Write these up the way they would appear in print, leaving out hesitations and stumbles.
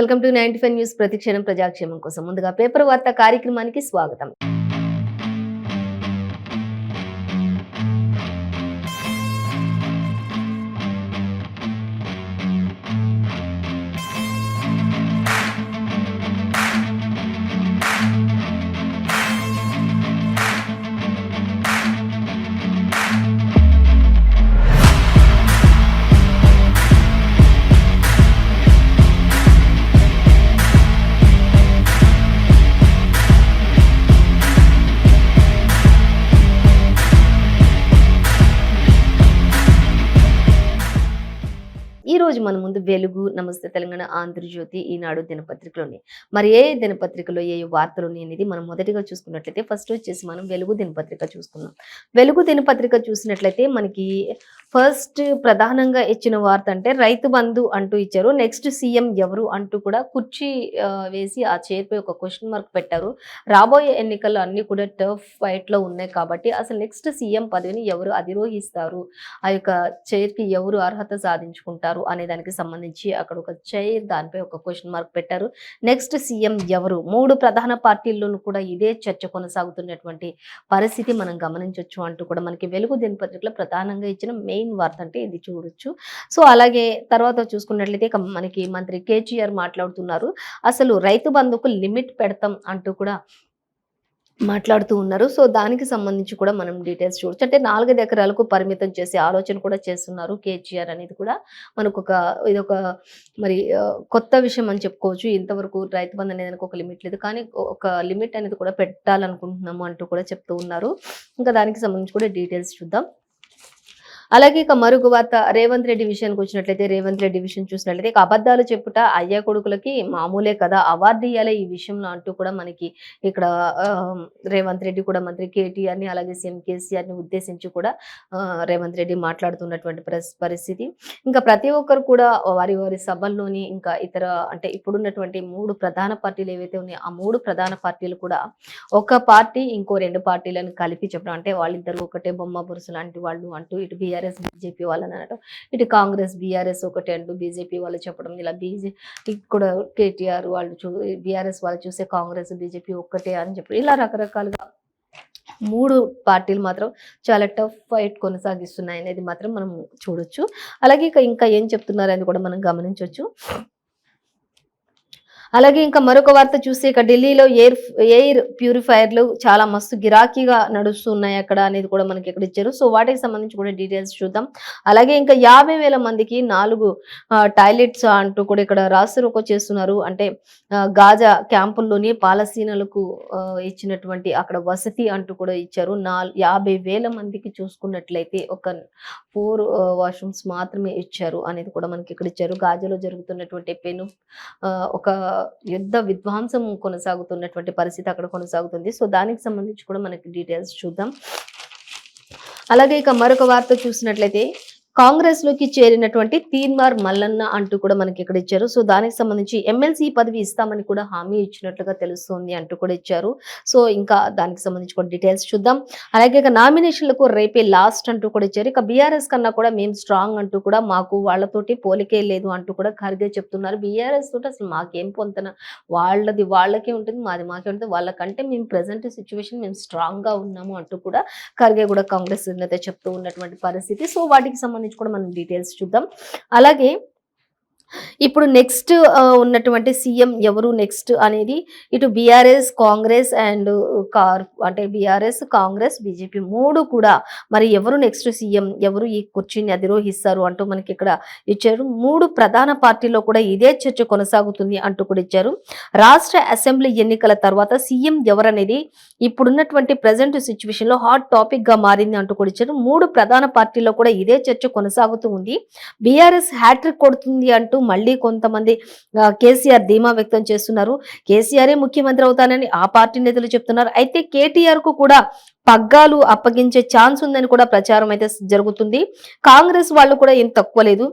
Welcome to 95 news ప్రతిక్షణం ప్రజాక్షేమం కోసం. ముందుగా పేపర్ వార్త కార్యక్రమానికి స్వాగతం. ఈ రోజు మన ముందు వెలుగు, నమస్తే తెలంగాణ, ఆంధ్రజ్యోతి, ఈనాడు దినపత్రికలోని మరి ఏ దినపత్రికలో ఏ వార్తలు అనేది మనం మొదటిగా చూసుకున్నట్లయితే ఫస్ట్ వచ్చేసి మనం వెలుగు దినపత్రిక చూసుకుందాం. వెలుగు దినపత్రిక చూసినట్లయితే మనకి ఫస్ట్ ప్రధానంగా ఇచ్చిన వార్త అంటే రైతు బంధు అంటూ ఇచ్చారు. నెక్స్ట్ సీఎం ఎవరు అంటూ కూడా కుర్చీ వేసి ఆ చైర్ పై ఒక క్వశ్చన్ మార్క్ పెట్టారు. రాబోయే ఎన్నికల్లో అన్ని కూడా టఫ్ ఫైట్ లో ఉన్నాయి కాబట్టి అసలు నెక్స్ట్ సీఎం పదవిని ఎవరు అధిరోహిస్తారు, ఆ యొక్క చైర్ కి ఎవరు అర్హత సాధించుకుంటారు అనే దానికి సంబంధించి అక్కడ ఒక చైర్ దానిపై ఒక క్వశ్చన్ మార్క్ పెట్టారు. నెక్స్ట్ సీఎం ఎవరు, మూడు ప్రధాన పార్టీల్లోనూ కూడా ఇదే చర్చ కొనసాగుతున్నటువంటి పరిస్థితి మనం గమనించవచ్చు అంటూ కూడా మనకి వెలుగు దినపత్రికలో ప్రధానంగా ఇచ్చిన మెయిన్ వార్త అంటే ఇది చూడొచ్చు. సో అలాగే తర్వాత చూసుకున్నట్లయితే మనకి మంత్రి కేటీఆర్ మాట్లాడుతున్నారు. అసలు రైతు బంధుకు లిమిట్ పెడతాం అంటూ కూడా మాట్లాడుతూ ఉన్నారు. సో దానికి సంబంధించి కూడా మనం డీటెయిల్స్ చూడొచ్చు. అంటే 4 ఎకరాలకు పరిమితం చేసే ఆలోచన కూడా చేస్తున్నారు కేటీఆర్ అనేది కూడా మనకు ఇదొక మరి కొత్త విషయం అని చెప్పుకోవచ్చు. ఇంతవరకు రైతు బంధు అనేది ఒక లిమిట్ లేదు, కానీ ఒక లిమిట్ అనేది కూడా పెట్టాలనుకుంటున్నాము అంటూ కూడా చెప్తూ ఉన్నారు. ఇంకా దానికి సంబంధించి కూడా డీటెయిల్స్ చూద్దాం. అలాగే ఇక మరొక వార్త రేవంత్ రెడ్డి విషయానికి వచ్చినట్లయితే రేవంత్ రెడ్డి విషయం చూసినట్లయితే అబద్ధాలు చెప్పుట అయ్యా కొడుకులకి మామూలే కదా, అవార్డు ఇయ్యాలి ఈ విషయంలో అంటూ కూడా మనకి ఇక్కడ రేవంత్ రెడ్డి కూడా మంత్రి కేటీఆర్ ని అలాగే సీఎం కేసీఆర్ ని ఉద్దేశించి కూడా రేవంత్ రెడ్డి మాట్లాడుతున్నటువంటి పరిస్థితి. ఇంకా ప్రతి ఒక్కరు కూడా వారి వారి సభల్లోని ఇంకా ఇతర అంటే ఇప్పుడున్నటువంటి 3 ప్రధాన పార్టీలు ఏవైతే ఉన్నాయో ఆ 3 ప్రధాన పార్టీలు కూడా ఒక పార్టీ ఇంకో 2 పార్టీలను కలిపి చెప్పడం, అంటే వాళ్ళిద్దరు ఒకటే బొమ్మ బురుసు లాంటి వాళ్ళు అంటూ ఇటు బీఆర్ఎస్ బీజేపీ వాళ్ళని అనడం, ఇటు కాంగ్రెస్ బీఆర్ఎస్ ఒకటే అంటూ బీజేపీ వాళ్ళు చెప్పడం, ఇలా బీజేపీ కూడా కేటీఆర్ వాళ్ళు బీఆర్ఎస్ వాళ్ళు చూసే కాంగ్రెస్ బీజేపీ ఒక్కటే అని చెప్పి ఇలా రకరకాలుగా 3 పార్టీలు మాత్రం చాలా టఫ్ ఫైట్ కొనసాగిస్తున్నాయి అనేది మాత్రం మనం చూడొచ్చు. అలాగే ఇంకా ఏం చెప్తున్నారని కూడా మనం గమనించవచ్చు. అలాగే ఇంకా మరొక వార్త చూస్తే ఇక ఢిల్లీలో ఎయిర్ ప్యూరిఫైయర్లు చాలా మస్తు గిరాకీగా నడుస్తున్నాయి అక్కడ అనేది కూడా మనకి ఇక్కడ ఇచ్చారు. సో వాటికి సంబంధించి కూడా డీటెయిల్స్ చూద్దాం. అలాగే ఇంకా 50,000 మందికి 4 టాయిలెట్స్ అంటూ కూడా ఇక్కడ రాస్తారోకో చేస్తున్నారు. అంటే గాజా క్యాంపుల్లోని పాలస్తీనాలకు ఇచ్చినటువంటి అక్కడ వసతి అంటూ కూడా ఇచ్చారు. 50,000 మందికి చూసుకున్నట్లయితే ఒక 4 వాష్రూమ్స్ మాత్రమే ఇచ్చారు అనేది కూడా మనకి ఇక్కడ ఇచ్చారు. గాజాలో జరుగుతున్నటువంటి ఒక యుద్ధ విధ్వంసం కొనసాగుతున్నటువంటి పరిస్థితి అక్కడ కొనసాగుతుంది. సో దానికి సంబంధించి కూడా మనకి డీటెయిల్స్ చూద్దాం. అలాగే ఇక మరొక వార్త చూసినట్లయితే కాంగ్రెస్ లోకి చేరినటువంటి తీన్మార్ మల్లన్న అంటూ కూడా మనకి ఇక్కడ ఇచ్చారు. సో దానికి సంబంధించి ఎమ్మెల్సీ పదవి ఇస్తామని కూడా హామీ ఇచ్చినట్లుగా తెలుస్తుంది అంటూ కూడా ఇచ్చారు. సో ఇంకా దానికి సంబంధించి కూడా డీటెయిల్స్ చూద్దాం. అలాగే ఇక నామినేషన్లకు రేపే లాస్ట్ అంటూ కూడా ఇచ్చారు. ఇక బీఆర్ఎస్ కన్నా కూడా మేము స్ట్రాంగ్ అంటూ కూడా మాకు వాళ్ళతోటి పోలికే లేదు అంటూ కూడా ఖర్గే చెప్తున్నారు. బీఆర్ఎస్ తోటి అసలు మాకేం పొంతన, వాళ్ళది వాళ్ళకే ఉంటుంది, మాది మాకే ఉంటుంది, వాళ్ళకంటే మేము ప్రెసెంట్ సిచ్యువేషన్ మేము స్ట్రాంగ్ గా ఉన్నాము అంటూ కూడా ఖర్గే కూడా కాంగ్రెస్ నేత చెప్తూ ఉన్నటువంటి పరిస్థితి. సో వాటికి సంబంధించి కూడా మనం డీటెయిల్స్ చూద్దాం. అలాగే ఇప్పుడు నెక్స్ట్ ఉన్నటువంటి సీఎం ఎవరు నెక్స్ట్ అనేది ఇటు బీఆర్ఎస్ కాంగ్రెస్ అండ్ అంటే బీఆర్ఎస్ కాంగ్రెస్ బీజేపీ 3 కూడా మరి ఎవరు నెక్స్ట్ సీఎం, ఎవరు ఈ కుర్చీని అధిరోహిస్తారు అంటూ మనకి ఇక్కడ ఇచ్చారు. 3 ప్రధాన పార్టీల్లో కూడా ఇదే చర్చ కొనసాగుతుంది అంటూ కూడా ఇచ్చారు. రాష్ట్ర అసెంబ్లీ ఎన్నికల తర్వాత సీఎం ఎవరనేది ఇప్పుడున్నటువంటి ప్రెసెంట్ సిచ్యువేషన్ లో హాట్ టాపిక్ గా మారింది అంటూ కూడా ఇచ్చారు. 3 ప్రధాన పార్టీల్లో కూడా ఇదే చర్చ కొనసాగుతూ ఉంది. బీఆర్ఎస్ హ్యాట్రిక్ కొడుతుంది అంటూ మళ్ళీ కొంతమంది కేసీఆర్ ధీమా వ్యక్తం చేస్తున్నారు. కేసీఆరే ముఖ్యమంత్రి అవుతానని ఆ పార్టీ నేతలు చెప్తున్నారు. అయితే కేటీఆర్ కు కూడా పగ్గాలు అప్పగించే ఛాన్స్ ఉందని కూడా ప్రచారం అయితే జరుగుతుంది. కాంగ్రెస్ వాళ్ళు కూడా ఏం తక్కువ లేదు,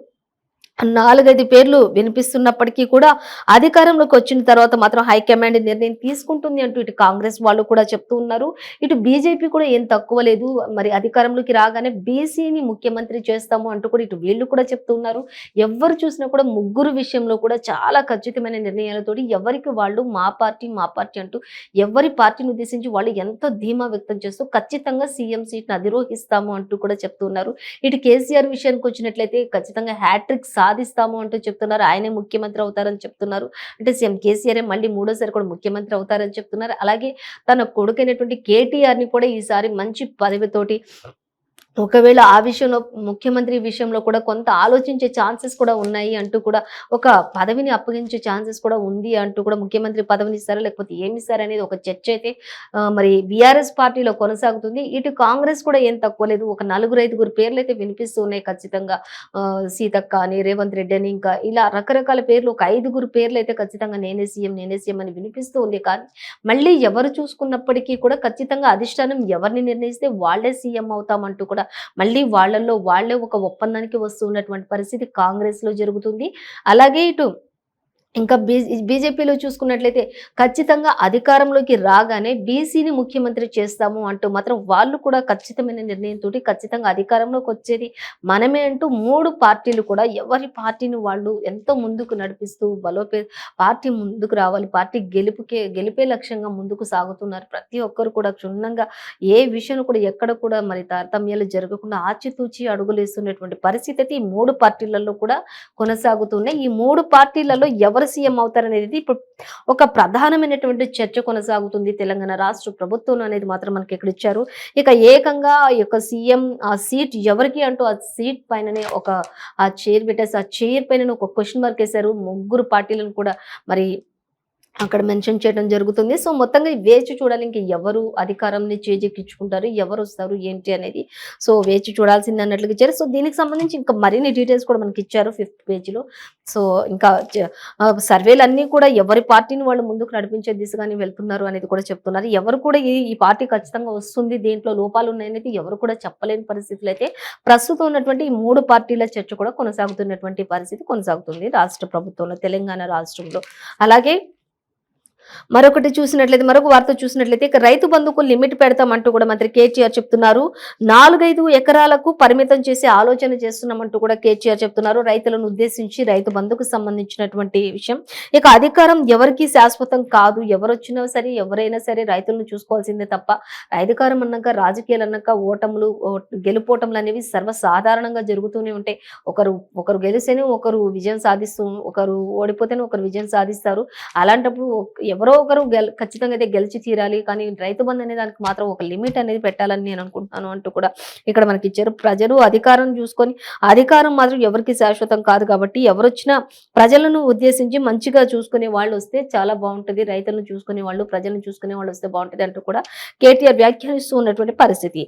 4, 5 పేర్లు వినిపిస్తున్నప్పటికీ కూడా అధికారంలోకి వచ్చిన తర్వాత మాత్రం హైకమాండ్ నిర్ణయం తీసుకుంటుంది అంటూ ఇటు కాంగ్రెస్ వాళ్ళు కూడా చెప్తూ ఉన్నారు. ఇటు బీజేపీ కూడా ఏం తక్కువ లేదు. మరి అధికారంలోకి రాగానే బీసీని ముఖ్యమంత్రి చేస్తాము అంటూ కూడా ఇటు వీళ్ళు కూడా చెప్తూ ఉన్నారు. ఎవ్వరు చూసినా కూడా ముగ్గురు విషయంలో కూడా చాలా ఖచ్చితమైన నిర్ణయాలతోటి ఎవరికి వాళ్ళు మా పార్టీ అంటూ ఎవరి పార్టీని ఉద్దేశించి వాళ్ళు ఎంతో ధీమా వ్యక్తం చేస్తూ ఖచ్చితంగా సీఎం సీట్ను అధిరోహిస్తాము అంటూ కూడా చెప్తూ ఉన్నారు. ఇటు కేసీఆర్ విషయానికి వచ్చినట్లయితే ఖచ్చితంగా హ్యాట్రిక్ సాధిస్తాము అంటూ చెప్తున్నారు. ఆయనే ముఖ్యమంత్రి అవుతారని చెప్తున్నారు. అంటే సీఎం కేసీఆర్ మళ్ళీ మూడోసారి కూడా ముఖ్యమంత్రి అవుతారని చెప్తున్నారు. అలాగే తన కొడుకైనటువంటి కేటీఆర్ ని కూడా ఈసారి మంచి పదవితోటి ఒకవేళ ఆ విషయంలో ముఖ్యమంత్రి విషయంలో కూడా కొంత ఆలోచించే ఛాన్సెస్ కూడా ఉన్నాయి అంటూ కూడా ఒక పదవిని అప్పగించే ఛాన్సెస్ కూడా ఉంది అంటూ కూడా ముఖ్యమంత్రి పదవిని ఇస్తారా లేకపోతే ఏమి ఇస్తారా అనేది ఒక చర్చ అయితే మరి బీఆర్ఎస్ పార్టీలో కొనసాగుతుంది. ఇటు కాంగ్రెస్ కూడా ఏం తక్కువ లేదు. ఒక 4, 5 పేర్లు అయితే వినిపిస్తూ ఉన్నాయి ఖచ్చితంగా. సీతక్క అని, రేవంత్ రెడ్డి అని, ఇంకా ఇలా రకరకాల పేర్లు ఒక 5 పేర్లు అయితే ఖచ్చితంగా నేనే సీఎం అని వినిపిస్తూ ఉంది. కానీ మళ్ళీ ఎవరు చూసుకున్నప్పటికీ కూడా ఖచ్చితంగా అధిష్టానం ఎవరిని నిర్ణయిస్తే వాళ్ళే సీఎం అవుతామంటూ కూడా మళ్ళీ వాళ్ళల్లో వాళ్ళే ఒక ఒప్పందానికి వస్తూ ఉన్నటువంటి పరిస్థితి కాంగ్రెస్ లో జరుగుతుంది. అలాగే ఇటు ఇంకా బీజేపీలో చూసుకున్నట్లయితే ఖచ్చితంగా అధికారంలోకి రాగానే బీసీని ముఖ్యమంత్రి చేస్తాము అంటూ మాత్రం వాళ్ళు కూడా ఖచ్చితమైన నిర్ణయంతో ఖచ్చితంగా అధికారంలోకి వచ్చేది మనమే అంటూ 3 పార్టీలు కూడా ఎవరి పార్టీని వాళ్ళు ఎంతో ముందుకు నడిపిస్తూ పార్టీ ముందుకు రావాలి, పార్టీ గెలిపే లక్ష్యంగా ముందుకు సాగుతున్నారు. ప్రతి ఒక్కరు కూడా క్షుణ్ణంగా ఏ విషయం కూడా ఎక్కడ కూడా మరి తారతమ్యాలు జరగకుండా ఆచితూచి అడుగులేస్తున్నటువంటి పరిస్థితి అయితే ఈ 3 పార్టీలలో కూడా కొనసాగుతున్నాయి. ఈ 3 పార్టీలలో ఎవరు సీఎం అవుతారనేది ఇప్పుడు ఒక ప్రధానమైనటువంటి చర్చ కొనసాగుతుంది తెలంగాణ రాష్ట్ర ప్రభుత్వం అనేది మాత్రం మనకి ఇక్కడ ఇచ్చారు. ఇక ఏకంగా ఈ యొక్క సీఎం ఆ సీట్ ఎవరికి అంటూ ఆ సీట్ పైననే ఒక ఆ చైర్ పెట్టేసి ఆ చైర్ పైన ఒక క్వశ్చన్ మార్క్ వేశారు. 3 పార్టీలను కూడా మరి అక్కడ మెన్షన్ చేయడం జరుగుతుంది. సో మొత్తంగా వేచి చూడాలి ఇంక ఎవరు అధికారాన్ని చేజెక్కించుకుంటారు, ఎవరు వస్తారు ఏంటి అనేది. సో వేచి చూడాల్సింది అన్నట్లుగా ఇచ్చారు. సో దీనికి సంబంధించి ఇంకా మరిన్ని డీటెయిల్స్ కూడా మనకి ఇచ్చారు 5th పేజీలో. సో ఇంకా సర్వేలు అన్నీ కూడా ఎవరి పార్టీని వాళ్ళు ముందుకు నడిపించే దిశగానే వెళ్తున్నారు అనేది కూడా చెప్తున్నారు. ఎవరు కూడా ఈ పార్టీ ఖచ్చితంగా వస్తుంది, దీంట్లో లోపాలు ఉన్నాయనేది ఎవరు కూడా చెప్పలేని పరిస్థితులు అయితే ప్రస్తుతం ఉన్నటువంటి ఈ 3 పార్టీల చర్చ కూడా కొనసాగుతున్నటువంటి పరిస్థితి కొనసాగుతుంది రాష్ట్ర ప్రభుత్వంలో, తెలంగాణ రాష్ట్రంలో. అలాగే మరొక వార్త చూసినట్లయితే ఇక రైతు బంధుకు లిమిట్ పెడతామంటూ కూడా మంత్రి కేటీఆర్ చెప్తున్నారు. 4-5 ఎకరాలకు పరిమితం చేసే ఆలోచన చేస్తున్నామంటూ కూడా కేటీఆర్ చెప్తున్నారు. రైతులను ఉద్దేశించి రైతు బంధుకు సంబంధించినటువంటి విషయం. ఇక అధికారం ఎవరికి శాశ్వతం కాదు, ఎవరొచ్చినా సరే ఎవరైనా సరే రైతులను చూసుకోవాల్సిందే తప్ప అధికారం అన్నాక రాజకీయాలు అన్నాక గెలుపోటములు అనేవి సర్వసాధారణంగా జరుగుతూనే ఉంటాయి. ఒకరు గెలిస్తేనే ఒకరు విజయం సాధిస్తూ, ఒకరు ఓడిపోతేనే ఒకరు విజయం సాధిస్తారు. అలాంటప్పుడు ఎవరో ఒకరు ఖచ్చితంగా అయితే గెలిచి తీరాలి. కానీ రైతు బంధు అనే దానికి మాత్రం ఒక లిమిట్ అనేది పెట్టాలని నేను అనుకుంటున్నాను అంటూ కూడా ఇక్కడ మనకి ఇచ్చారు. ప్రజలు అధికారం చూసుకొని అధికారం మాత్రం ఎవరికి శాశ్వతం కాదు కాబట్టి ఎవరొచ్చినా ప్రజలను ఉద్దేశించి మంచిగా చూసుకునే వాళ్ళు వస్తే చాలా బాగుంటది, రైతులను చూసుకునే వాళ్ళు ప్రజలను చూసుకునే వాళ్ళు వస్తే బాగుంటది అంటూ కూడా కేటీఆర్ వ్యాఖ్యానిస్తూ ఉన్నటువంటి పరిస్థితి.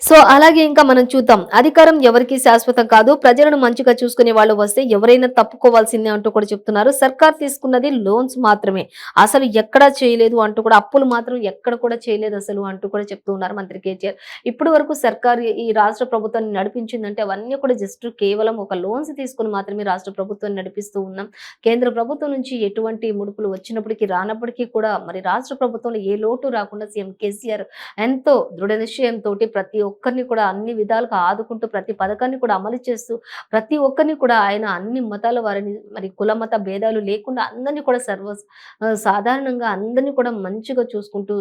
సో అలాగే ఇంకా మనం చూద్దాం, అధికారం ఎవరికి శాశ్వతం కాదు, ప్రజలను మంచిగా చూసుకునే వాళ్ళు వస్తే ఎవరైనా తప్పుకోవాల్సిందే అంటూ కూడా చెప్తున్నారు. సర్కార్ తీసుకున్నది లోన్స్ మాత్రమే, అసలు ఎక్కడా చేయలేదు అంటూ కూడా అప్పులు మాత్రం ఎక్కడ కూడా చేయలేదు అసలు అంటూ కూడా చెప్తూ ఉన్నారు మంత్రి కేటీఆర్. ఇప్పటి వరకు సర్కార్ ఈ రాష్ట్ర ప్రభుత్వాన్ని నడిపించిందంటే అవన్నీ కూడా జస్ట్ కేవలం ఒక లోన్స్ తీసుకుని మాత్రమే రాష్ట్ర ప్రభుత్వాన్ని నడిపిస్తూ ఉన్నాం. కేంద్ర ప్రభుత్వం నుంచి ఎటువంటి ముడుపులు వచ్చినప్పటికీ రానప్పటికీ కూడా మరి రాష్ట్ర ప్రభుత్వంలో ఏ లోటు రాకుండా సీఎం కేసీఆర్ ఎంతో దృఢ నిశ్చయంతో ప్రతి ఒక్కరిని కూడా అన్ని విధాలుగా ఆదుకుంటూ ప్రతి పథకాన్ని కూడా అమలు చేస్తూ ప్రతి ఒక్కరిని కూడా ఆయన అన్ని మతాల వారిని మరి కుల మత భేదాలు లేకుండా అందరినీ కూడా సాధారణంగా అందరినీ కూడా మంచిగా చూసుకుంటూ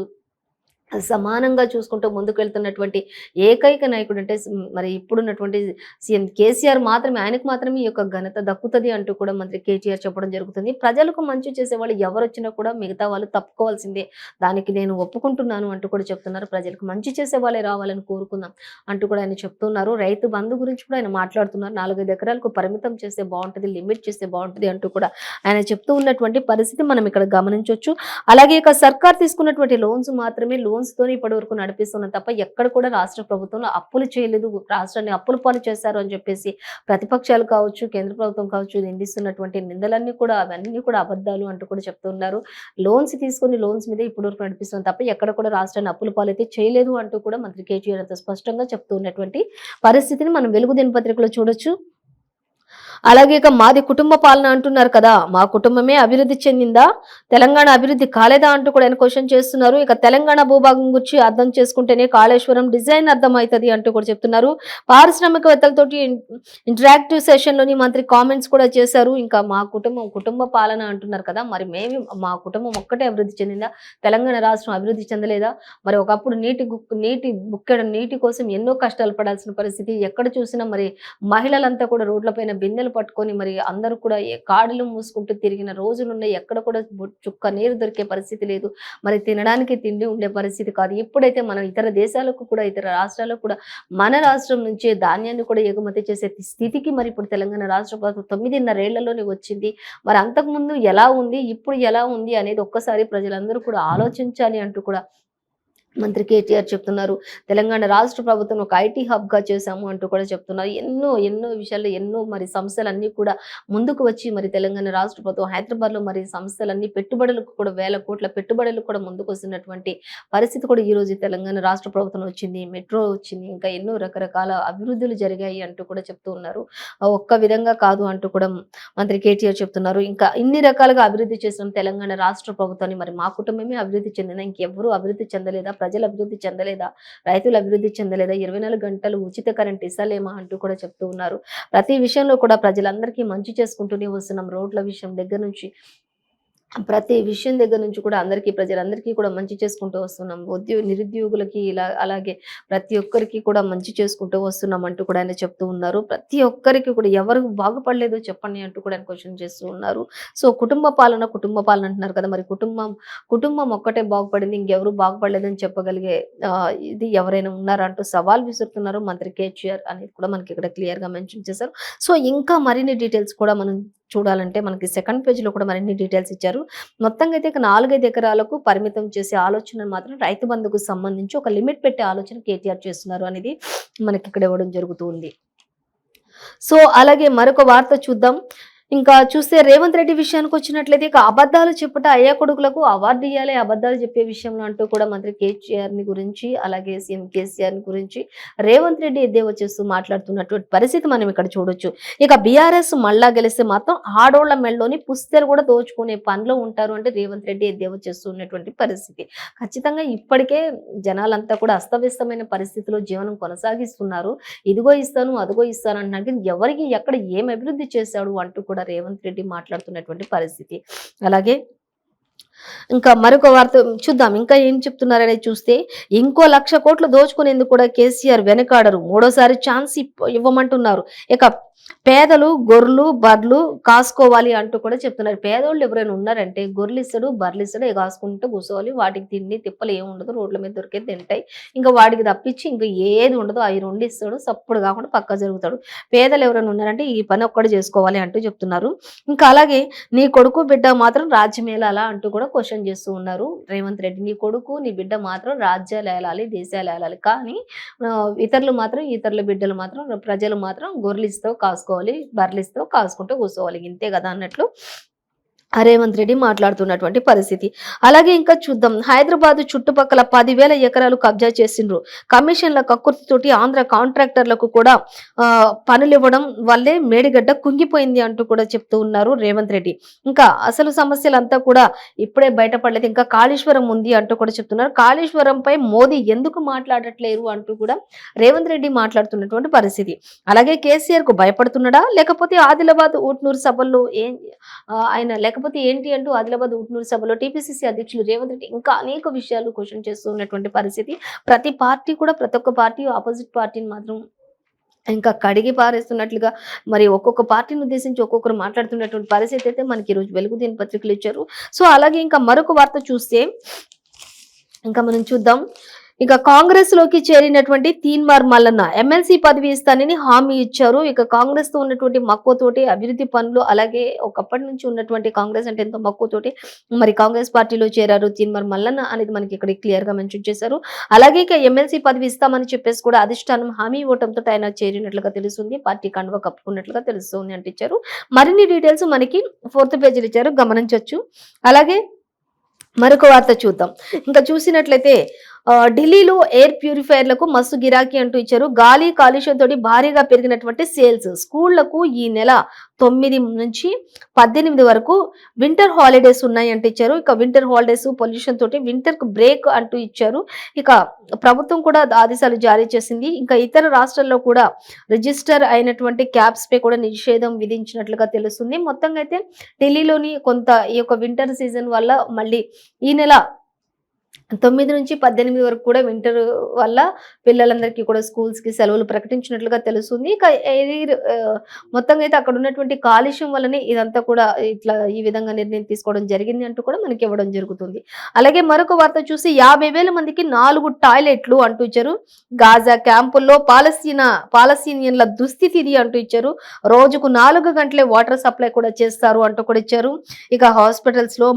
సమానంగా చూసుకుంటూ ముందుకు వెళ్తున్నటువంటి ఏకైక నాయకుడు అంటే మరి ఇప్పుడున్నటువంటి సీఎం కేసీఆర్ మాత్రమే, ఆయనకు మాత్రమే ఈ యొక్క ఘనత దక్కుతుంది అంటూ కూడా మంత్రి కేటీఆర్ చెప్పడం జరుగుతుంది. ప్రజలకు మంచి చేసే వాళ్ళు ఎవరు వచ్చినా కూడా మిగతా వాళ్ళు తప్పుకోవాల్సిందే, దానికి నేను ఒప్పుకుంటున్నాను అంటూ కూడా చెప్తున్నారు. ప్రజలకు మంచి చేసే వాళ్ళే రావాలని కోరుకుందాం అంటూ కూడా ఆయన చెప్తున్నారు. రైతు బంధు గురించి కూడా ఆయన మాట్లాడుతున్నారు. 4-5 ఎకరాలకు పరిమితం చేస్తే బాగుంటుంది, లిమిట్ చేస్తే బాగుంటుంది అంటూ కూడా ఆయన చెప్తూ ఉన్నటువంటి పరిస్థితి మనం ఇక్కడ గమనించవచ్చు. అలాగే ఇక సర్కార్ తీసుకున్నటువంటి లోన్స్ మాత్రమే తోని ఇప్పటి వరకు నడిపిస్తున్నాం తప్ప ఎక్కడ కూడా రాష్ట్ర ప్రభుత్వంలో అప్పులు చేయలేదు, రాష్ట్రాన్ని అప్పుల పాలు చేశారు అని చెప్పేసి ప్రతిపక్షాలు కావచ్చు, కేంద్ర ప్రభుత్వం కావచ్చు నిందిస్తున్నటువంటి నిందలన్నీ కూడా అవన్నీ కూడా అబద్ధాలు అంటూ కూడా చెప్తున్నారు. లోన్స్ తీసుకుని లోన్స్ మీద ఇప్పటి వరకు నడిపిస్తున్నాం తప్ప ఎక్కడ కూడా రాష్ట్రాన్ని అప్పుల పాలు అయితే చేయలేదు అంటూ కూడా మంత్రి కేటీఆర్ అంత స్పష్టంగా చెప్తూ ఉన్నటువంటి పరిస్థితిని మనం వెలుగు దినపత్రికలో చూడొచ్చు. అలాగే ఇక మాది కుటుంబ పాలన అంటున్నారు కదా, మా కుటుంబమే అభివృద్ధి చెందిందా, తెలంగాణ అభివృద్ధి కాలేదా అంటూ కూడా ఆయన క్వశ్చన్ చేస్తున్నారు. ఇక తెలంగాణ భూభాగం గురించి అర్థం చేసుకుంటేనే కాళేశ్వరం డిజైన్ అర్థమవుతుంది అంటూ కూడా చెప్తున్నారు. పారిశ్రామికవేత్తలతోటి ఇంటరాక్టివ్ సెషన్ లోని మంత్రి కామెంట్స్ కూడా చేశారు. ఇంకా మా కుటుంబ పాలన అంటున్నారు కదా, మరి మేము మా కుటుంబం ఒక్కటే అభివృద్ధి చెందిందా, తెలంగాణ రాష్ట్రం అభివృద్ధి చెందలేదా? మరి ఒకప్పుడు నీటి బుక్కెడు నీటి కోసం ఎన్నో కష్టాలు పడాల్సిన పరిస్థితి, ఎక్కడ చూసినా మరి మహిళలంతా కూడా రోడ్లపైన బిందెలు పట్టుకొని మరి అందరూ కూడా కాడులు మూసుకుంటూ తిరిగిన రోజులున్నాయి. ఎక్కడ కూడా చుక్క నీరు దొరికే పరిస్థితి లేదు. మరి తినడానికి తిండి ఉండే పరిస్థితి కాదు. ఇప్పుడైతే మనం ఇతర దేశాలకు కూడా, ఇతర రాష్ట్రాలకు కూడా మన రాష్ట్రం నుంచే ధాన్యాన్ని కూడా ఎగుమతి చేసే స్థితికి మరి ఇప్పుడు తెలంగాణ రాష్ట్ర ప్రభుత్వం 9.5 ఏళ్లలోనే వచ్చింది. మరి అంతకుముందు ఎలా ఉంది, ఇప్పుడు ఎలా ఉంది అనేది ఒక్కసారి ప్రజలందరూ కూడా ఆలోచించాలి అంటూ కూడా మంత్రి కేటీఆర్ చెప్తున్నారు. తెలంగాణ రాష్ట్ర ప్రభుత్వం ఒక ఐటీ హబ్ గా చేశాము అంటూ కూడా చెప్తున్నారు. ఎన్నో ఎన్నో విషయాల్లో ఎన్నో మరి సంస్థలన్నీ కూడా ముందుకు వచ్చి మరి తెలంగాణ రాష్ట్ర ప్రభుత్వం హైదరాబాద్ లో మరి సంస్థలన్నీ పెట్టుబడులకు కూడా వేల కోట్ల పెట్టుబడులకు కూడా ముందుకు వస్తున్నటువంటి పరిస్థితి కూడా ఈ రోజు తెలంగాణ రాష్ట్ర ప్రభుత్వం వచ్చింది. మెట్రో వచ్చింది, ఇంకా ఎన్నో రకరకాల అభివృద్ధులు జరిగాయి అంటూ కూడా చెప్తూ ఉన్నారు. ఒక్క విధంగా కాదు అంటూ కూడా మంత్రి కేటీఆర్ చెప్తున్నారు. ఇంకా ఇన్ని రకాలుగా అభివృద్ధి చేసిన తెలంగాణ రాష్ట్ర ప్రభుత్వాన్ని మరి మా కుటుంబమే అభివృద్ధి చెందిన, ఇంకెవ్వరూ అభివృద్ధి చెందలేదా, ప్రజలు అభివృద్ధి చెందలేదా, రైతులు అభివృద్ధి చెందలేదా, 24 గంటలు ఉచిత కరెంట్ ఇస్తలేమా అంటూ కూడా చెప్తూ ఉన్నారు. ప్రతి విషయంలో కూడా ప్రజలందరికీ మంచి చేసుకుంటూనే వస్తున్నాం. రోడ్ల విషయం దగ్గర నుంచి ప్రతి విషయం దగ్గర నుంచి కూడా ప్రజలందరికీ కూడా మంచి చేసుకుంటూ వస్తున్నాం. నిరుద్యోగులకి ఇలా అలాగే ప్రతి ఒక్కరికి కూడా మంచి చేసుకుంటూ వస్తున్నాం అంటూ కూడా ఆయన చెప్తూ ఉన్నారు. ప్రతి ఒక్కరికి కూడా ఎవరు బాగుపడలేదో చెప్పండి అంటూ కూడా ఆయన క్వశ్చన్ చేస్తూ ఉన్నారు. సో కుటుంబ పాలన అంటున్నారు కదా, మరి కుటుంబం ఒక్కటే బాగుపడింది, ఇంకెవరు బాగుపడలేదని చెప్పగలిగే ఇది ఎవరైనా ఉన్నారా అంటూ సవాల్ విసురుతున్నారు మంత్రి కేటీఆర్ అనేది కూడా మనకి ఇక్కడ క్లియర్ గా మెన్షన్ చేశారు. సో ఇంకా మరిన్ని డీటెయిల్స్ కూడా మనం చూడాలంటే మనకి సెకండ్ పేజ్ లో కూడా మరిన్ని డీటెయిల్స్ ఇచ్చారు. మొత్తంగా అయితే 4-5 ఎకరాలకు పరిమితం చేసే ఆలోచన మాత్రం రైతు బంధుకు సంబంధించి ఒక లిమిట్ పెట్టే ఆలోచన కేటీఆర్ చేస్తున్నారు అనేది మనకి ఇక్కడ ఇవ్వడం జరుగుతుంది. సో అలాగే మరొక వార్త చూద్దాం. ఇంకా చూస్తే రేవంత్ రెడ్డి విషయానికి వచ్చినట్లయితే ఇక అబద్ధాలు చెప్పుట అయ్యా కొడుకులకు అవార్డు ఇవ్వాలి అబద్ధాలు చెప్పే విషయంలో అంటూ కూడా మంత్రి కేటీఆర్ ని గురించి అలాగే సీఎం కేసీఆర్ ని గురించి రేవంత్ రెడ్డి ఎద్దేవా చేస్తూ మాట్లాడుతున్నటువంటి పరిస్థితి మనం ఇక్కడ చూడొచ్చు. ఇక బీఆర్ఎస్ మళ్ళా గెలిస్తే మాత్రం ఆడోళ్ల మెళ్ళలోని పుస్తలు కూడా దోచుకునే పనిలో ఉంటారు అంటే రేవంత్ రెడ్డి ఎద్దేవా చేస్తూ ఉన్నటువంటి పరిస్థితి. ఖచ్చితంగా ఇప్పటికే జనాలంతా కూడా అస్తవ్యస్తమైన పరిస్థితిలో జీవనం కొనసాగిస్తున్నారు. ఇదిగో ఇస్తాను అదిగో ఇస్తాను అంటున్నారు, ఎవరికి ఎక్కడ ఏం అభివృద్ధి చేశాడు అంటూ కూడా రేవంత్ రెడ్డి మాట్లాడుతున్నటువంటి పరిస్థితి. అలాగే ఇంకా మరొక వార్త చూద్దాం, ఇంకా ఏం చెప్తున్నారనేది చూస్తే ఇంకో 1,00,000 కోట్లు దోచుకునేందుకు కూడా కేసీఆర్ వెనకాడరు, మూడోసారి ఛాన్స్ ఇవ్వమంటున్నారు. ఇక పేదలు గొర్రెలు బర్రెలు కాసుకోవాలి అంటూ కూడా చెప్తున్నారు. పేదోళ్ళు ఎవరైనా ఉన్నారంటే గొర్రెలు ఇస్తాడు బర్రెలు ఇస్తాడు, కాసుకుంటూ కూర్చోవాలి, వాటికి తిండి తిప్పలు ఏమి ఉండదు, రోడ్ల మీద దొరికే తింటాయి, ఇంకా వాడికి తప్పించి ఇంకా ఏది ఉండదు, అవి 2 ఇస్తాడు, సప్పుడు కాకుండా పక్క జరుగుతాడు. పేదలు ఎవరైనా ఉన్నారంటే ఈ పని ఒక్కటి చేసుకోవాలి అంటూ చెప్తున్నారు. ఇంకా అలాగే నీ కొడుకు బిడ్డ మాత్రం రాజ్యం ఏలాలా అంటూ కూడా క్వశ్చన్ చేస్తూ ఉన్నారు రేవంత్ రెడ్డి. నీ కొడుకు నీ బిడ్డ మాత్రం రాజ్యాలు ఏలాలి దేశాలు ఏలాలి, కానీ ఇతరుల బిడ్డలు మాత్రం ప్రజలు మాత్రం గొర్రెలు ఇస్తావు కాసుకోవాలి బర్రెలు ఇస్తావు కాసుకుంటూ కూర్చోవాలి, ఇంతే కదా అన్నట్లు రేవంత్ రెడ్డి మాట్లాడుతున్నటువంటి పరిస్థితి. అలాగే ఇంకా చూద్దాం, హైదరాబాద్ చుట్టుపక్కల 10,000 ఎకరాలు కబ్జా చేసిండ్రు, కమిషన్ల కక్కుర్తితోటి ఆంధ్ర కాంట్రాక్టర్లకు కూడా పనులు ఇవ్వడం వల్లే మేడిగడ్డ కుంగిపోయింది అంటూ కూడా చెప్తూ ఉన్నారు రేవంత్ రెడ్డి. ఇంకా అసలు సమస్యలంతా కూడా ఇప్పుడే బయటపడలేదు, ఇంకా కాళేశ్వరం ఉంది అంటూ కూడా చెప్తున్నారు. కాళేశ్వరంపై మోదీ ఎందుకు మాట్లాడట్లేరు అంటూ కూడా రేవంత్ రెడ్డి మాట్లాడుతున్నటువంటి పరిస్థితి. అలాగే కేసీఆర్ కు భయపడుతున్నాడా లేకపోతే ఆదిలాబాద్ ఊట్నూరు సభల్లో ఆయన లేకపోతే ఏంటి అంటూ ఆదిలాబాద్ ఊట్నూరు సభలో టీపీసీసీ అధ్యక్షులు రేవంత్ రెడ్డి ఇంకా అనేక విషయాలు క్వశ్చన్ చేస్తూ ఉన్నటువంటి పరిస్థితి. ప్రతి ఒక్క పార్టీ ఆపోజిట్ పార్టీని మాత్రం ఇంకా కడిగి పారేస్తున్నట్లుగా మరి ఒక్కొక్క పార్టీని ఉద్దేశించి ఒక్కొక్కరు మాట్లాడుతున్నటువంటి పరిస్థితి అయితే మనకి ఈ రోజు వెలుగు దినపత్రికలు ఇచ్చారు. సో అలాగే ఇంకా మరొక వార్త చూస్తే ఇంకా మనం చూద్దాం, ఇక కాంగ్రెస్ లోకి చేరినటువంటి తీన్మార్ మల్లన్న ఎమ్మెల్సీ పదవి ఇస్తానని హామీ ఇచ్చారు. ఇక కాంగ్రెస్ తో ఉన్నటువంటి మక్కువతోటి అభివృద్ధి పనులు అలాగే ఒకప్పటి నుంచి ఉన్నటువంటి కాంగ్రెస్ అంటే ఎంతో మక్కువతోటి మరి కాంగ్రెస్ పార్టీలో చేరారు తీన్మార్ మల్లన్న అనేది మనకి ఇక్కడ క్లియర్ గా మెన్షన్ చేశారు. అలాగే ఇక ఎమ్మెల్సీ పదవి ఇస్తామని చెప్పేసి కూడా అధిష్టానం హామీ ఇవ్వడంతో ఆయన చేరినట్లుగా తెలుస్తుంది, పార్టీ కండువా కప్పుకున్నట్లుగా తెలుస్తుంది అంటే ఇచ్చారు. మరిన్ని డీటెయిల్స్ మనకి 4th పేజీలు ఇచ్చారు, గమనించవచ్చు. అలాగే మరొక వార్త చూద్దాం, ఇంకా చూసినట్లయితే ఢిల్లీలో ఎయిర్ ప్యూరిఫైయర్లకు మస్తు గిరాకీ అంటూ ఇచ్చారు. గాలి కాలుష్యంతో భారీగా పెరిగినటువంటి సేల్స్. స్కూళ్లకు ఈ నెల 9 నుంచి 18 వరకు వింటర్ హాలిడేస్ ఉన్నాయి అంటూ ఇచ్చారు. ఇక వింటర్ హాలిడేస్ పొల్యూషన్ తోటి వింటర్ బ్రేక్ అంటూ ఇచ్చారు. ఇక ప్రభుత్వం కూడా ఆదేశాలు జారీ చేసింది. ఇంకా ఇతర రాష్ట్రాల్లో కూడా రిజిస్టర్ అయినటువంటి క్యాబ్స్ పై కూడా నిషేధం విధించినట్లుగా తెలుస్తుంది. మొత్తంగా అయితే ఢిల్లీలోని కొంత ఈ యొక్క వింటర్ సీజన్ వల్ల మళ్ళీ ఈ నెల 9-18 వరకు కూడా వింటర్ వల్ల పిల్లలందరికీ కూడా స్కూల్స్‌కి సెలవులు ప్రకటించినట్లుగా తెలుస్తుంది. ఇక మొత్తంగా అయితే అక్కడ ఉన్నటువంటి కాలుష్యం వల్లనే ఇదంతా కూడా ఇట్లా ఈ విధంగా నిర్ణయం తీసుకోవడం జరిగింది అంటూ కూడా మనకి ఇవ్వడం జరుగుతుంది. అలాగే మరొక వార్త చూసి 50,000 మందికి 4 టాయిలెట్లు అంటూ ఇచ్చారు. గాజా క్యాంపుల్లో పాలస్తీనియన్ల దుస్థితి ఇది అంటూ ఇచ్చారు. రోజుకు 4 గంటలే వాటర్ సప్లై కూడా చేస్తారు అంటూ కూడా ఇచ్చారు. ఇక హాస్పిటల్స్ లో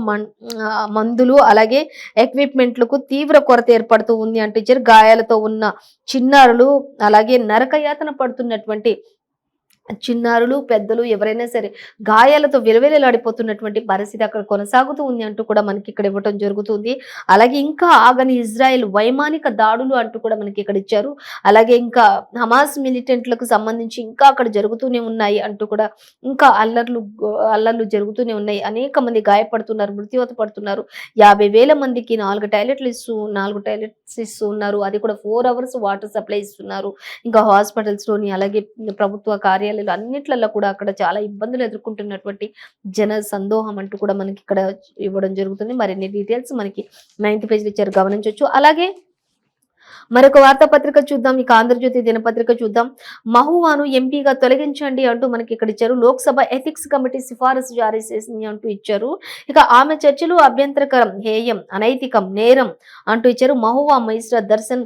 మందులు అలాగే ఎక్విప్మెంట్ తీవ్ర కొరత ఏర్పడుతూ ఉంది అంటూ ఇచ్చారు. గాయాలతో ఉన్న చిన్నారులు అలాగే నరకయాతన పడుతున్నటువంటి చిన్నారులు పెద్దలు ఎవరైనా సరే గాయాలతో విలవిలలాడిపోతున్నటువంటి పరిస్థితి అక్కడ కొనసాగుతూ ఉంది అంటూ కూడా మనకి ఇక్కడ ఇవ్వటం జరుగుతుంది. అలాగే ఇంకా ఆగని ఇజ్రాయెల్ వైమానిక దాడులు అంటూ కూడా మనకి ఇక్కడ ఇచ్చారు. అలాగే ఇంకా హమాస్ మిలిటెంట్లకు సంబంధించి ఇంకా అక్కడ జరుగుతూనే ఉన్నాయి అంటూ కూడా ఇంకా అల్లర్లు జరుగుతూనే ఉన్నాయి. అనేక మంది గాయపడుతున్నారు, మృత్యువత పడుతున్నారు. 50,000 మందికి 4 టాయిలెట్స్ ఇస్తూ ఉన్నారు. అది కూడా 4 అవర్స్ వాటర్ సప్లై ఇస్తున్నారు. ఇంకా హాస్పిటల్స్ లోని అలాగే ప్రభుత్వ కార్యాలయాలు అన్నిట్లలో కూడా అక్కడ చాలా ఇబ్బందులు ఎదుర్కొంటున్నటువంటి జన సందోహం అంటూ కూడా మనకి ఇక్కడ ఇవ్వడం జరుగుతుంది. మరిన్ని డీటెయిల్స్ మనకి 9th పేజీలో ఇచ్చారు, గమనించవచ్చు. అలాగే మరొక వార్తాపత్రిక చూద్దాం. ఇక ఆంధ్రజ్యోతి దినపత్రిక చూద్దాం. మహువాను ఎంపీగా తొలగించండి అంటూ మనకి ఇక్కడ ఇచ్చారు. లోక్సభ ఎథిక్స్ కమిటీ సిఫారసు జారీ చేసింది అంటూ ఇచ్చారు. ఇక ఆమె చర్చలు అభ్యంతరకరం, హేయం, అనైతికం, నేరం అంటూ ఇచ్చారు. మహువా మజిస్ట్రేట్ దర్శన్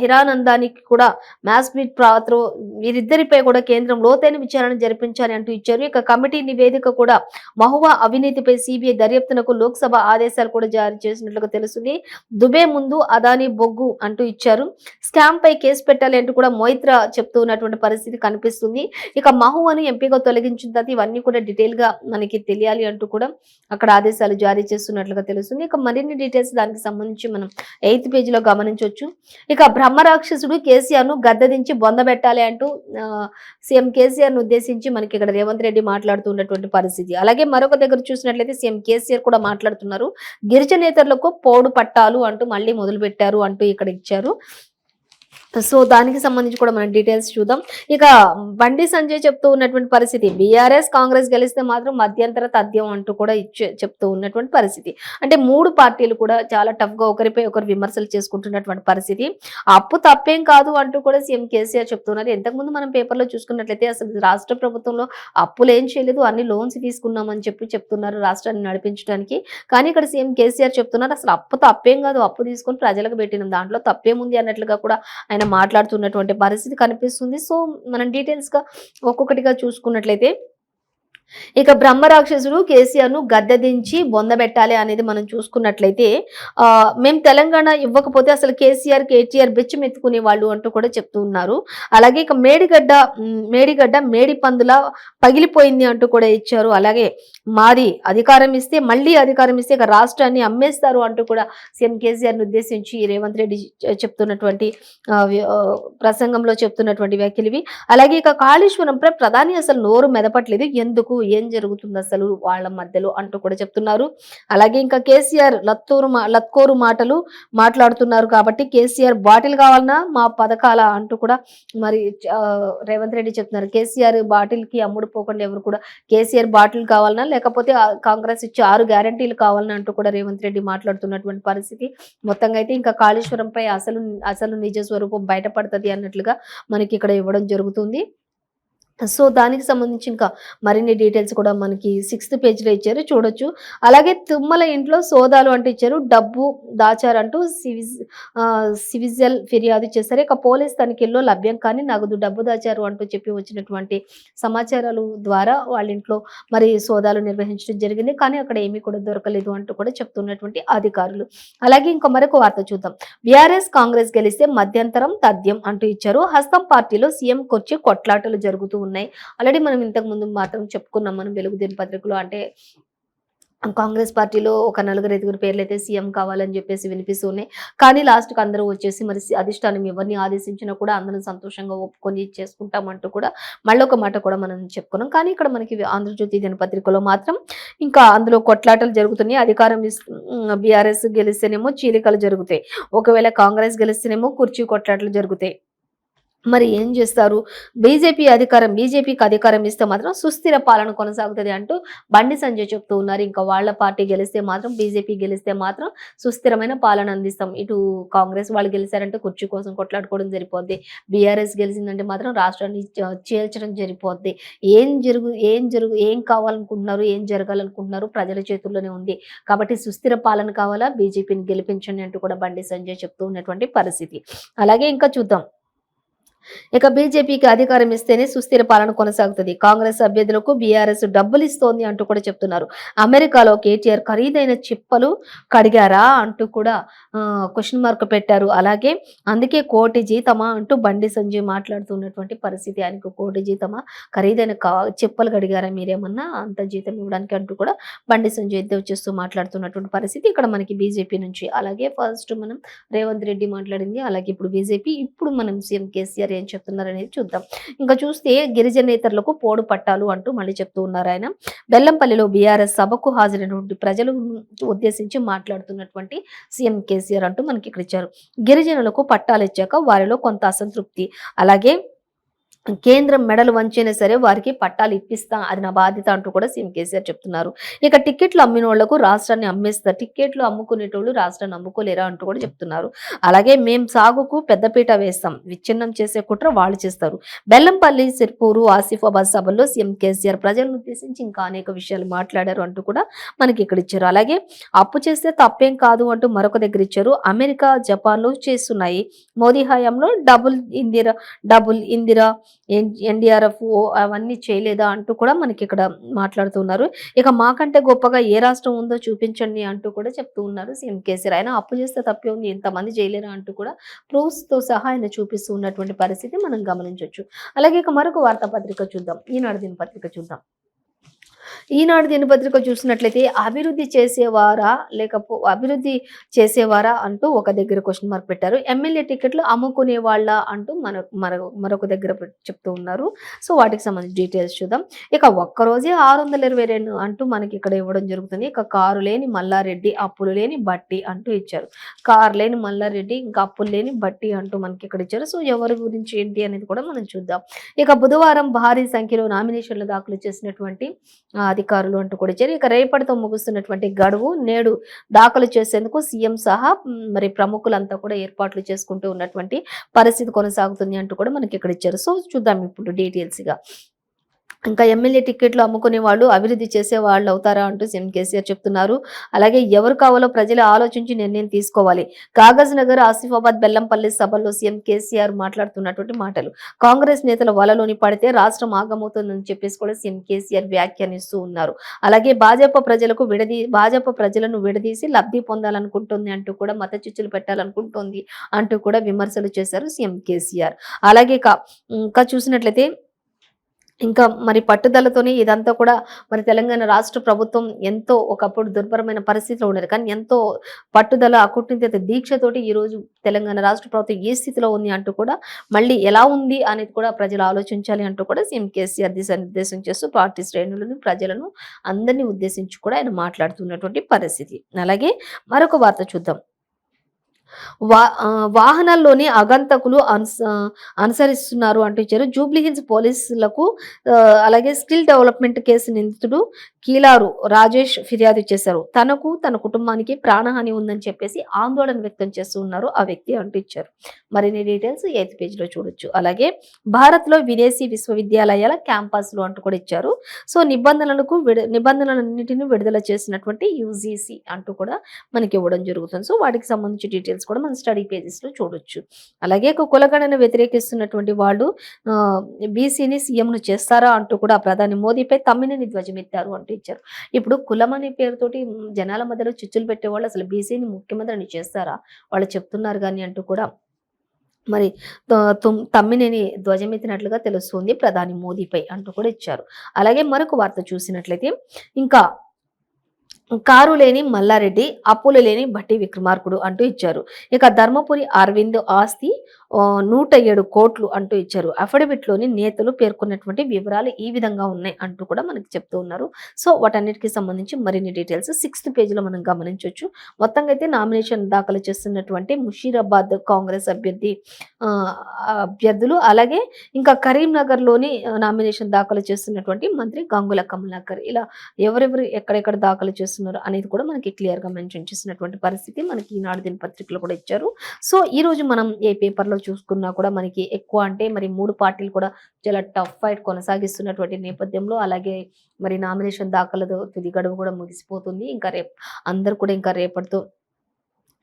హిరానందానికి కూడా మ్యాస్బీట్ పాత్ర వీరిద్దరిపై కూడా కేంద్రం లోతైన విచారణ జరిపించాలి అంటూ ఇచ్చారు. ఇక కమిటీ నివేదిక కూడా మహువా అవినీతిపై సిబిఐ దర్యాప్తునకు లోక్సభ ఆదేశాలు కూడా జారీ చేసినట్లుగా తెలుస్తుంది. దుబే ముందు అదానీ బొగ్గు అంటూ ఇచ్చారు. స్కామ్ పై కేసు పెట్టాలి అంటూ కూడా మొయిత్రా చెప్తూ ఉన్నటువంటి పరిస్థితి కనిపిస్తుంది. ఇక మహువాను ఎంపీగా తొలగించిన తర్వాత ఇవన్నీ కూడా డీటెయిల్ గా మనకి తెలియాలి అంటూ కూడా అక్కడ ఆదేశాలు జారీ చేస్తున్నట్లుగా తెలుస్తుంది. ఇక మరిన్ని డీటెయిల్స్ దానికి సంబంధించి మనం 8th పేజీలో గమనించవచ్చు. ఇక బ్రహ్మరాక్షసుడు కేసీఆర్ ను గద్దదించి బొందబెట్టాలి అంటూ సీఎం కేసీఆర్ ను ఉద్దేశించి మనకి ఇక్కడ రేవంత్ రెడ్డి మాట్లాడుతున్నటువంటి పరిస్థితి. అలాగే మరొక దగ్గర చూసినట్లయితే సీఎం కేసీఆర్ కూడా మాట్లాడుతున్నారు. గిరిజనేతరులకు పోడు పట్టాలు అంటూ మళ్ళీ మొదలు పెట్టారు అంటూ ఇక్కడ ఇచ్చారు. సో దానికి సంబంధించి కూడా మనం డీటెయిల్స్ చూద్దాం. ఇక బండి సంజయ్ చెప్తూ ఉన్నటువంటి పరిస్థితి, బీఆర్ఎస్ కాంగ్రెస్ గెలిస్తే మాత్రం మధ్యంతర తథ్యం అంటూ కూడా చెప్తూ ఉన్నటువంటి పరిస్థితి. అంటే 3 పార్టీలు కూడా చాలా టఫ్ గా ఒకరిపై ఒకరు విమర్శలు చేసుకుంటున్నటువంటి పరిస్థితి. అప్పు తప్పేం కాదు అంటూ కూడా సీఎం కేసీఆర్ చెప్తున్నారు. ఇంతకుముందు మనం పేపర్లో చూసుకున్నట్లయితే అసలు రాష్ట్ర ప్రభుత్వంలో అప్పులు ఏం చేయలేదు, అన్ని లోన్స్ తీసుకున్నామని చెప్తున్నారు రాష్ట్రాన్ని నడిపించడానికి. కానీ ఇక్కడ సీఎం కేసీఆర్ చెప్తున్నారు అసలు అప్పు తప్పేం కాదు, అప్పు తీసుకొని ప్రజలకు పెట్టినాం, దాంట్లో తప్పేముంది అన్నట్లుగా కూడా ఆయన మాట్లాడుతున్నటువంటి పరిస్థితి కనిపిస్తుంది. సో మనం డీటెయిల్స్ గా ఒక్కొక్కటిగా చూసుకున్నట్లయితే ఇక బ్రహ్మరాక్షసుడు కేసీఆర్ ను గద్దెదించి బొందబెట్టాలి అనేది మనం చూసుకున్నట్లయితే మేము తెలంగాణ ఇవ్వకపోతే అసలు కేటీఆర్ బెచ్చమెత్తుకునే వాళ్ళు అంటూ కూడా చెప్తూ ఉన్నారు. అలాగే ఇక మేడిగడ్డ మేడి పందుల పగిలిపోయింది అంటూ కూడా ఇచ్చారు. అలాగే మాది అధికారం ఇస్తే ఇక రాష్ట్రాన్ని అమ్మేస్తారు అంటూ కూడా సీఎం కేసీఆర్ ను ఉద్దేశించి రేవంత్ రెడ్డి చెప్తున్నటువంటి ప్రసంగంలో చెప్తున్నటువంటి వ్యాఖ్యలు ఇవి. అలాగే ఇక కాళేశ్వరంపై ప్రధాని అసలు నోరు మెదపట్లేదు, ఎందుకు, ఏం జరుగుతుంది అసలు వాళ్ళ మధ్యలో అంటూ కూడా చెప్తున్నారు. అలాగే ఇంకా కేసీఆర్ లత్కోరు మాటలు మాట్లాడుతున్నారు కాబట్టి కేసీఆర్ బాటిల్ కావాలన్నా మా పథకాల అంటూ కూడా మరి రేవంత్ రెడ్డి చెప్తున్నారు. కేసీఆర్ బాటిల్ కి అమ్ముడు పోకుండా ఎవరు కూడా కేసీఆర్ బాటిల్ కావాలన్నా లేకపోతే కాంగ్రెస్ ఇచ్చే 6 గ్యారంటీలు కావాలన్నా అంటూ కూడా రేవంత్ రెడ్డి మాట్లాడుతున్నటువంటి పరిస్థితి. మొత్తంగా అయితే ఇంకా కాళేశ్వరంపై అసలు నిజ స్వరూపం బయటపడుతుంది అన్నట్లుగా మనకి ఇక్కడ ఇవ్వడం జరుగుతుంది. సో దానికి సంబంధించి ఇంకా మరిన్ని డీటెయిల్స్ కూడా మనకి 6th పేజీలో ఇచ్చారు, చూడొచ్చు. అలాగే తుమ్మల ఇంట్లో సోదాలు అంటూ ఇచ్చారు. డబ్బు దాచారంటూ సివిజిల్ ఫిర్యాదు చేశారు. ఇక పోలీస్ తనిఖీల్లో లభ్యం కానీ నగదు డబ్బు దాచారు అంటూ చెప్పి వచ్చినటువంటి సమాచారాలు ద్వారా వాళ్ళ ఇంట్లో మరి సోదాలు నిర్వహించడం జరిగింది. కానీ అక్కడ ఏమీ కూడా దొరకలేదు అంటూ కూడా చెప్తున్నటువంటి అధికారులు. అలాగే ఇంకా మరొక వార్త చూద్దాం. బీఆర్ఎస్ కాంగ్రెస్ గెలిస్తే మధ్యంతరం తథ్యం అంటూ ఇచ్చారు. హస్తం పార్టీలో సీఎం కొచ్చి కొట్లాటలు జరుగుతూ ఉన్నాయి. ఆల్రెడీ మనం ఇంతకు ముందు మాత్రం చెప్పుకున్నాం మనం వెలుగు దినపత్రికలో. అంటే కాంగ్రెస్ పార్టీలో ఒక నలుగురు, ఐదుగురు పేర్లయితే సీఎం కావాలని జెప్పేసి వినిపిస్తున్నాయి. కానీ లాస్ట్‌కి అందరూ వచ్చేసి మరి అధిష్టానం ఎవరిని ఆదేశించినా కూడా అందరం సంతోషంగా ఒప్పుకొని చేసుకుంటామంటూ కూడా మళ్ళొక మాట కూడా మనం చెప్పుకున్నాం. కానీ ఇక్కడ మనకి 'ఆంధ్రజ్యోతి' దినపత్రికలో మాత్రం ఇంకా అందులో కొట్లాటలు జరుగుతున్నాయి. అధికారం బీఆర్ఎస్ గెలిస్తేనేమో చీలికలు జరుగుతాయి. ఒకవేళ కాంగ్రెస్ గెలిస్తేనేమో కుర్చీ కొట్లాటలు జరుగుతాయి. మరి ఏం చేస్తారు? బీజేపీకి అధికారం ఇస్తే మాత్రం సుస్థిర పాలన కొనసాగుతది అంటూ బండి సంజయ్ చెప్తూ ఉన్నారు. ఇంకా వాళ్ళ పార్టీ గెలిస్తే మాత్రం, బీజేపీ గెలిస్తే మాత్రం సుస్థిరమైన పాలన అందిస్తాం. ఇటు కాంగ్రెస్ వాళ్ళు గెలిచారంటే కుర్చీ కోసం కొట్లాడుకోవడం సరిపోద్ది. బీఆర్ఎస్ గెలిచిందంటే మాత్రం రాష్ట్రాన్ని చీల్చడం సరిపోద్ది. ఏం కావాలనుకుంటున్నారు? ఏం జరగాలనుకుంటున్నారు? ప్రజల చేతుల్లోనే ఉంది. కాబట్టి సుస్థిర పాలన కావాలా? బీజేపీని గెలిపించండి అంటూ కూడా బండి సంజయ్ చెప్తూ ఉన్నటువంటి పరిస్థితి. అలాగే ఇంకా చూద్దాం. ఇక బీజేపీకి అధికారం ఇస్తేనే సుస్థిర పాలన కొనసాగుతుంది. కాంగ్రెస్ అభ్యర్థులకు బీఆర్ఎస్ డబ్బులు ఇస్తోంది అంటూ కూడా చెప్తున్నారు. అమెరికాలో కేటీఆర్ ఖరీదైన చిప్పలు కడిగారా అంటూ కూడా క్వశ్చన్ మార్క్ పెట్టారు. అలాగే అందుకే కోటి జీతమా అంటూ బండి సంజయ్ మాట్లాడుతున్నటువంటి పరిస్థితి. ఆయనకు కోటి జీతమా, ఖరీదైన చిప్పలు కడిగారా మీరేమన్నా అంత జీతం ఇవ్వడానికి అంటూ కూడా బండి సంజయ్ ఎద్దేవా చేస్తూ మాట్లాడుతున్నటువంటి పరిస్థితి ఇక్కడ మనకి బీజేపీ నుంచి. అలాగే ఫస్ట్ మనం రేవంత్ రెడ్డి మాట్లాడింది. అలాగే ఇప్పుడు బీజేపీ, ఇప్పుడు మనం సీఎం కేసీఆర్ ఏం చెప్తున్నారు అనేది చూద్దాం. ఇంకా చూస్తే గిరిజనేతరులకు పోడు పట్టాలు అంటూ మళ్ళీ చెప్తూ ఉన్నారు ఆయన. బెల్లంపల్లిలో బీఆర్ఎస్ సభకు హాజరైనటువంటి ప్రజలు ఉద్దేశించి మాట్లాడుతున్నటువంటి సీఎం కేసీఆర్ అంటూ మనకి ఇక్కడ ఇచ్చారు. గిరిజనులకు పట్టాలు ఇచ్చాక వారిలో కొంత అసంతృప్తి, అలాగే కేంద్రం మెడలు వంచైనా సరే వారికి పట్టాలు ఇప్పిస్తా, అది నా బాధ్యత అంటూ కూడా సీఎం కేసీఆర్ చెప్తున్నారు. ఇక టికెట్లు అమ్మినోళ్లకు రాష్ట్రాన్ని అమ్మేస్తారు, టికెట్లు అమ్ముకునేటోళ్ళు రాష్ట్రాన్ని అమ్ముకోలేరా అంటూ కూడా చెప్తున్నారు. అలాగే మేం సాగుకు పెద్దపీట వేస్తాం, విచ్ఛిన్నం చేసే కుట్ర వాళ్ళు చేస్తారు. బెల్లంపల్లి, సిర్పూరు, ఆసిఫాబాద్ సభల్లో సీఎం కేసీఆర్ ప్రజలను ఉద్దేశించి ఇంకా అనేక విషయాలు మాట్లాడారు అంటూ కూడా మనకి ఇక్కడ ఇచ్చారు. అలాగే అప్పు చేస్తే తప్పేం కాదు అంటూ మరొక దగ్గర ఇచ్చారు. అమెరికా, జపాన్లు చేస్తున్నాయి, మోదీ హయాంలో డబుల్ ఇందిరా ఎన్డీఆర్ఎఫ్ అవన్నీ చేయలేదా అంటూ కూడా మనకి ఇక్కడ మాట్లాడుతున్నారు. ఇక మాకంటే గొప్పగా ఏ రాష్ట్రం ఉందో చూపించండి అంటూ కూడా చెప్తూ ఉన్నారు సీఎం కేసీఆర్. ఆయన అప్పు చేస్తే తప్పే ఉంది, ఇంతమంది చేయలేరా అంటూ కూడా ప్రూఫ్స్ తో సహా ఆయన చూపిస్తూ ఉన్నటువంటి పరిస్థితి మనం గమనించవచ్చు. అలాగే ఇక మరొక వార్తాపత్రిక చూద్దాం, ఈనాడు దినపత్రిక చూద్దాం. ఈనాడు దినపత్రిక చూసినట్లయితే అభివృద్ధి చేసేవారా అంటూ ఒక దగ్గర క్వశ్చన్ మార్క్ పెట్టారు. ఎమ్మెల్యే టికెట్లు అమ్ముకునే వాళ్ళ అంటూ మరొక దగ్గర చెప్తూ ఉన్నారు. సో వాటికి సంబంధించి డీటెయిల్స్ చూద్దాం. ఇక ఒక్కరోజే 622 అంటూ మనకి ఇక్కడ ఇవ్వడం జరుగుతుంది. ఇక కారు లేని మల్లారెడ్డి, అప్పులు లేని బట్టి అంటూ ఇచ్చారు. కారు లేని మల్లారెడ్డి, ఇంకా అప్పులు లేని బట్టి అంటూ మనకి ఇక్కడ ఇచ్చారు. సో ఎవరి గురించి ఏంటి అనేది కూడా మనం చూద్దాం. ఇక బుధవారం భారీ సంఖ్యలో నామినేషన్లు దాఖలు చేసినటువంటి అధికారులు అంటూ కూడా ఇచ్చారు. ఇక రేపటితో ముగుస్తున్నటువంటి గడువు నేడు దాఖలు చేసేందుకు సీఎం సహా మరి ప్రముఖులంతా కూడా ఏర్పాట్లు చేసుకుంటూ ఉన్నటువంటి పరిస్థితి కొనసాగుతుంది అంటూ కూడా మనకి ఇక్కడ ఇచ్చారు. సో చూద్దాం ఇప్పుడు డీటెయిల్స్ గా. ఇంకా ఎమ్మెల్యే టికెట్లు అమ్ముకునే వాళ్ళు అభివృద్ధి చేసే వాళ్ళు అవుతారా అంటూ సీఎం కేసీఆర్ చెప్తున్నారు. అలాగే ఎవరు కావాలో ప్రజలు ఆలోచించి నిర్ణయం తీసుకోవాలి. కాగజ్ నగర్, ఆసిఫాబాద్, బెల్లంపల్లి సభల్లో సీఎం కేసీఆర్ మాట్లాడుతున్నటువంటి మాటలు. కాంగ్రెస్ నేతల వలలోని పడితే రాష్ట్రం ఆగమవుతుందని చెప్పేసి కూడా సీఎం కేసీఆర్ వ్యాఖ్యానిస్తూ ఉన్నారు. అలాగే భాజపా ప్రజలను విడదీసి లబ్ధి పొందాలనుకుంటుంది అంటూ కూడా మత చిచ్చులు పెట్టాలనుకుంటోంది అంటూ కూడా విమర్శలు చేశారు సీఎం కేసీఆర్. అలాగే ఇంకా చూసినట్లయితే ఇంకా మరి పట్టుదలతోనే ఇదంతా కూడా మరి తెలంగాణ రాష్ట్ర ప్రభుత్వం ఎంతో ఒకప్పుడు దుర్భరమైన పరిస్థితిలో ఉండేది. కానీ ఎంతో పట్టుదల, అకుంఠిత దీక్షతోటి ఈరోజు తెలంగాణ రాష్ట్ర ప్రభుత్వం ఏ స్థితిలో ఉంది అంటూ కూడా మళ్ళీ ఎలా ఉంది అనేది కూడా ప్రజలు ఆలోచించాలి అంటూ కూడా సీఎం కేసీఆర్ దిశానిర్దేశం చేస్తూ పార్టీ శ్రేణులను, ప్రజలను అందరినీ ఉద్దేశించి కూడా ఆయన మాట్లాడుతున్నటువంటి పరిస్థితి. అలాగే మరొక వార్త చూద్దాం. వాహనాల్లోని అగంతకులు అనుసరిస్తున్నారు అంటూ ఇచ్చారు. జూబ్లీహిల్స్ పోలీసులకు అలాగే స్కిల్ డెవలప్మెంట్ కేసు నిందితుడు కీలారు రాజేష్ ఫిర్యాదు చేశారు. తనకు, తన కుటుంబానికి ప్రాణహాని ఉందని చెప్పేసి ఆందోళన వ్యక్తం చేస్తూ ఉన్నారు ఆ వ్యక్తి అంటూ ఇచ్చారు. మరిన్ని డీటెయిల్స్ 8th పేజీలో చూడొచ్చు. అలాగే భారత్ లో విదేశీ విశ్వవిద్యాలయాల క్యాంపస్లు అంటూ కూడా ఇచ్చారు. సో నిబంధనలన్నింటినీ విడుదల చేసినటువంటి యూజీసీ అంటూ కూడా మనకి ఇవ్వడం జరుగుతుంది. సో వాటికి సంబంధించి డీటెయిల్స్ కూడా మన స్టడీ పేజెస్ లో చూడొచ్చు. అలాగే కులగణను వ్యతిరేకిస్తున్నటువంటి వాళ్ళు బీసీని సీఎంను చేస్తారా అంటూ కూడా ప్రధాని మోదీపై తమ్మినేని ధ్వజమెత్తారు అంటూ ఇచ్చారు. ఇప్పుడు కులం అనే పేరుతోటి జనాల మధ్యలో చిచ్చులు పెట్టేవాళ్ళు అసలు బీసీని ముఖ్యమంత్రిని చేస్తారా, వాళ్ళు చెప్తున్నారు కానీ అంటూ కూడా మరి తమ్మినేని ధ్వజమెత్తినట్లుగా తెలుస్తుంది ప్రధాని మోదీపై అంటూ కూడా ఇచ్చారు. అలాగే మరొక వార్త చూసినట్లయితే ఇంకా కారు లేని మల్లారెడ్డి, అప్పులు లేని భట్టి విక్రమార్కుడు అంటూ ఇచ్చారు. ఇక ధర్మపురి అరవింద్ ఆస్తి 107 కోట్లు అంటూ ఇచ్చారు. అఫిడవిట్‌లోని నేతలు పేర్కొన్నటువంటి వివరాలు ఈ విధంగా ఉన్నాయి అంటూ కూడా మనకి చెప్తూ ఉన్నారు. సో, వాటన్నిటికి సంబంధించి మరిన్ని డీటెయిల్స్ 6థ్ పేజ్‌లో మనం గమనించొచ్చు. మొత్తంగా అయితే నామినేషన్ దాఖలు చేస్తున్నటువంటి ముషీరాబాద్ కాంగ్రెస్ ఆహ్, అభ్యర్థులు అలాగే ఇంకా కరీంనగర్‌లోని నామినేషన్ దాఖలు చేస్తున్నటువంటి మంత్రి గంగుల కమలాకర్ ఇలా ఎవరెవరు ఎక్కడెక్కడ దాఖలు చేస్తున్నారు అనేది కూడా మనకి క్లియర్‌గా మెన్షన్ చేసినటువంటి పరిస్థితి మనకి ఈనాడు దినపత్రికలో కూడా ఇచ్చారు. సో, ఈరోజు మనం ఏ పేపర్‌లో చూసుకున్నా కూడా మనకి ఎక్కువ అంటే మరి 3 పార్టీలు కూడా చాలా టఫ్ ఫైట్ కొనసాగిస్తున్నటువంటి నేపథ్యంలో అలాగే మరి నామినేషన్ దాఖలు తుది గడువు కూడా ముగిసిపోతుంది. ఇంకా అందరూ కూడా ఇంకా రేపటితో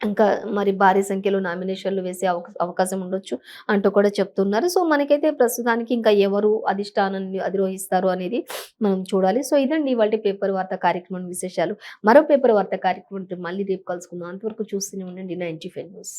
ఇంకా మరి భారీ సంఖ్యలో నామినేషన్‌లు వేసే అవకాశం ఉండొచ్చు అంటూ కూడా చెప్తున్నారు. సో, మనకైతే ప్రస్తుతానికి ఇంకా ఎవరు అధిష్టానాన్ని అధిరోహిస్తారు అనేది మనం చూడాలి. సో, ఇదండి ఇవాల్టి పేపర్ వార్తా కార్యక్రమం విశేషాలు. మరో పేపర్ వార్తా కార్యక్రమంతో మళ్ళీ రేపు కలుసుకుందాం. అంతవరకు చూస్తూనే ఉండండి 95 న్యూస్.